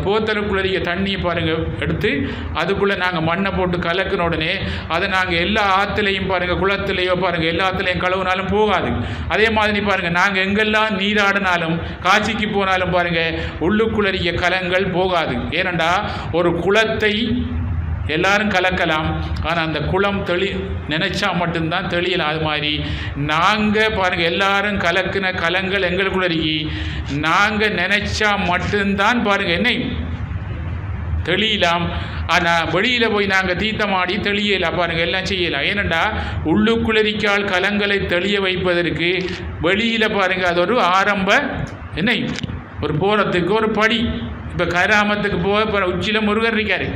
போத்தலுக்குள்ளே தண்ணியை பாருங்கள் எடுத்து அதுக்குள்ளே நாங்கள் மண்ணை போட்டு கலக்கின உடனே அதை நாங்கள் எல்லா ஆற்றுலையும் பாருங்கள், குளத்துலையோ பாருங்கள், எல்லா ஆற்றுலையும் கழுவுனாலும் போகாது. அதே மாதிரி பாருங்கள், நாங்கள் எங்கெல்லாம் நீராடினாலும் காட்சிக்கு போனாலும் பாருங்கள் உள்ளுக்குள்ளே கலங்கள் போகாது. ஏனெண்டா ஒரு குளத்தை எல்லாரும் கலக்கலாம், ஆனால் அந்த குளம் நினைச்சா மட்டும்தான் தெளியலாம். அது மாதிரி நாங்கள் பாருங்கள் எல்லாரும் கலக்கின கலங்கள் எங்களுக்குள்ள இருக்கி நாங்கள் நினைச்சா மட்டும்தான் பாருங்கள் என்னை தெளியலாம். ஆனால் வெளியில் போய் நாங்கள் தீர்த்தமாடி தெளியலாம் பாருங்கள், எல்லாம் செய்யலாம். ஏனெண்டா உள்ளுக்குள்ளரிக்கால் கலங்களை தெளிய வைப்பதற்கு வெளியில் பாருங்கள் அது ஒரு ஆரம்ப என்னை ஒரு போகிறதுக்கு ஒரு படி. இப்போ கராமத்துக்கு போக உச்சியில் முருகர் இருக்கார்,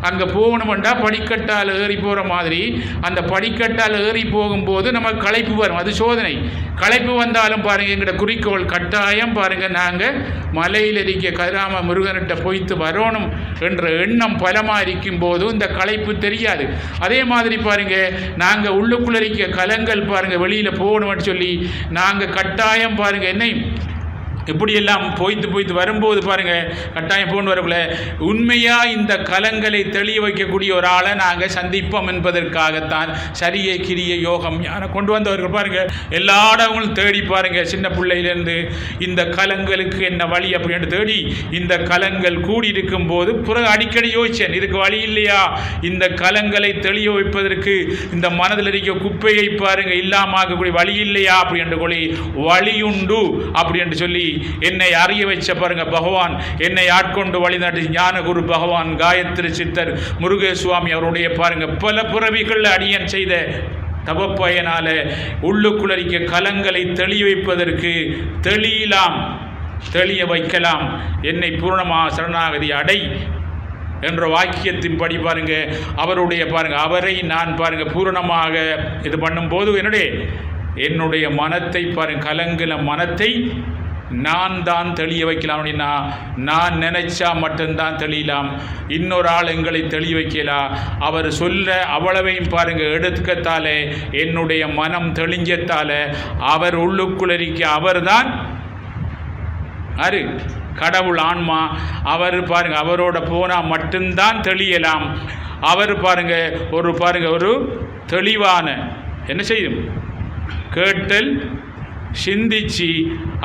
அங்கே போகணுமெண்டா படிக்கட்டால் ஏறி போகிற மாதிரி அந்த படிக்கட்டால் ஏறி போகும்போது நமக்கு களைப்பு வரும், அது சோதனை. களைப்பு வந்தாலும் பாருங்கள் எங்களோட குறிக்கோள் கட்டாயம் பாருங்கள் நாங்கள் மலையில் இருக்க கதிராம முருகன்கிட்ட போய்த்து வரணும் என்ற எண்ணம் பலமாக இருக்கும் போது இந்த களைப்பு தெரியாது. அதே மாதிரி பாருங்கள் நாங்கள் உள்ளுக்குள்ள இருக்க கலங்கள் பாருங்கள் வெளியில் போகணும்னு சொல்லி நாங்கள் கட்டாயம் பாருங்கள் என்னை இப்படியெல்லாம் போய்த்து வரும்போது பாருங்கள் கட்டாயம் போன்னு வரக்குள்ள உண்மையாக இந்த கலங்களை தெளிய வைக்கக்கூடிய ஒரு ஆளை நாங்கள் சந்திப்போம் என்பதற்காகத்தான் சரியை கிரிய யோகம் யாரை கொண்டு வந்தவர்கள் பாருங்கள் எல்லா இடங்களும் தேடி பாருங்கள். சின்ன பிள்ளையிலேருந்து இந்த கலங்களுக்கு என்ன வழி அப்படின்னு தேடி இந்த கலங்கள் கூடி இருக்கும் போது பிறகு அடிக்கடி யோசிச்சேன், இதுக்கு வழி இல்லையா? இந்த கலங்களை தெளிய வைப்பதற்கு இந்த மனதில் இருக்க குப்பையை பாருங்கள் இல்லாமக்கூடிய வழி இல்லையா அப்படின்ற கொள்ளி வழியுண்டு அப்படின்னு சொல்லி என்னை அறிய வச்ச பாருங்க பகவான், என்னை ஆட்கொண்டு வழிநடத்தி ஞானகுரு பகவான் காயத்ரி சித்தர் முருகேசுவாமி அவருடைய பாருங்க பல பிறவிகள் அடியன் செய்த தவப்பயனால உள்ளுக்குள்ளரிக்க கலங்களை தெளிய வைப்பதற்கு தெளிய வைக்கலாம். என்னை பூர்ணமாக சரணாகதி அடை என்ற வாக்கியத்தின்படி பாருங்க அவருடைய பாருங்க அவரை நான் பாருங்க பூரணமாக இது பண்ணும்போது என்னுடைய மனத்தை பாருங்க கலங்கின மனத்தை நான் தான் தெளிய வைக்கலாம். அப்படின்னா நான் நினைச்சா மட்டும்தான் தெளியலாம், இன்னொரு ஆள் எங்களை தெளிய வைக்கலாம். அவர் சொல்ல அவ்வளவையும் பாருங்க எடுத்துக்கத்தாலே என்னுடைய மனம் தெளிஞ்சத்தால அவர் உள்ளுக்குள்ளரிக்க அவர் தான் கடவுள் ஆன்மா. அவர் பாருங்க அவரோட போனால் மட்டும்தான் தெளியலாம். அவர் பாருங்க ஒரு தெளிவான என்ன செய்யும் கேட்டல் சிந்திச்சு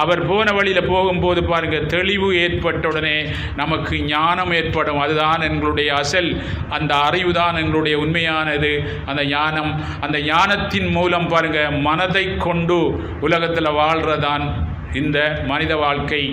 அவர் போன வழியில் போகும்போது பாருங்கள் தெளிவு ஏற்பட்ட உடனே நமக்கு ஞானம் ஏற்படும். அதுதான் எங்களுடைய அசல், அந்த அறிவு தான் எங்களுடைய உண்மையானது. அந்த ஞானத்தின் மூலம் பாருங்கள் மனதை கொண்டு உலகத்தில் வாழ்கிறதான் இந்த மனித வாழ்க்கை.